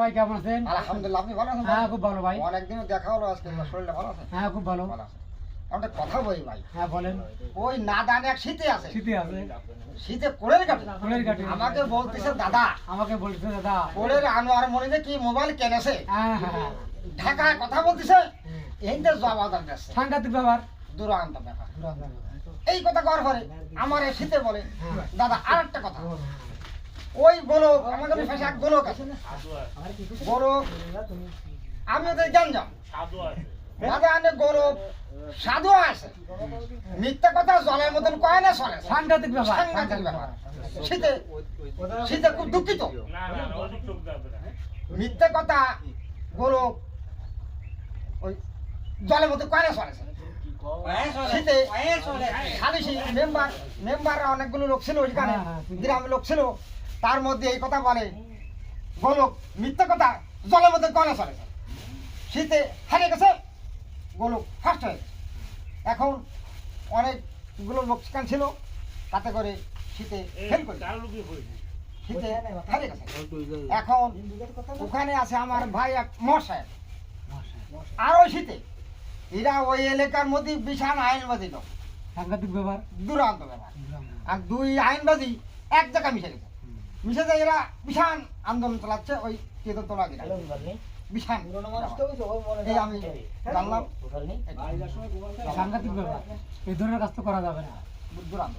ভাই কেমন আছেন? আলহামদুলিল্লাহ, আপনি ভালো আছেন? হ্যাঁ খুব ভালো ভাই। অনেকদিন দেখা হলো, আজকে শরীরটা ভালো আছে? হ্যাঁ খুব ভালো। ভালো আছে। একটা কথা বলি ভাই, হ্যাঁ বলেন। ওই নাদানে এক শীতে আছে, শীতে আছে, শীতে কোলের কাটে কোলের কাটে। আমাকে বলতেছে দাদা, আমাকে বলছে দাদা কোলের আনোয়ার মনিরে কি মোবাইল কেনেছে, হ্যাঁ হ্যাঁ ঢাকায় কথা বলতেছে, এইটা জবাব দিচ্ছে। সাংঘাতিক ব্যাপার। দুরান্ত ব্যাপার। এই কথা করার পরে আমার এই শীতে বলে দাদা আরেকটা কথা, ওই গোলক আমাদের ভাষা এক গোলক আছে, গোলক আমি ওদের জানলাম দাদা আনে গোলক সাধু আছে, মিথ্যা কথা জলের মতন কয় না চলে। সাংঘাতিক ব্যাপার। সাংঘাতিক ব্যাপার। শীতে শীতে খুব দুঃখিত, মিথ্যা কথা গোলক ওই জলের মতো কয় না চলে। শীতে সালিশি মেম্বাররা অনেকগুলো লোক ছিল ওইখানে, গ্রামের লোক ছিল, তার মধ্যে এই কথা বলে গোলক মিথ্যা কথা জলের মধ্যে কয়লা চলে। শীতে হারিয়ে গেছে, গোলক ফার্স্ট হয়ে গেছে। এখন অনেকগুলো লোক সেখানে ছিল, তাতে করে শীতে ফেল করে শীতে হারিয়ে গেছে। এখন ওখানে আছে আমার ভাই এক মশাই, আর ওই শীতে এরা ওই এলাকার মধ্যে বিশাল আইনবাদী লোক, সাংঘাতিক ব্যাপার। দুরান্ত ব্যাপার। আর দুই আইনবাদী এক জায়গায় মিশে গেছে, মিশে যায় এরা বিশাল আন্দোলন চালাচ্ছে ওই কেততলা দিকে বিশাল। এই আমি জানলাম সাংঘাতিক ব্যাপার, এই ধরনের কাজ তো করা যাবে না। দুরান্ত।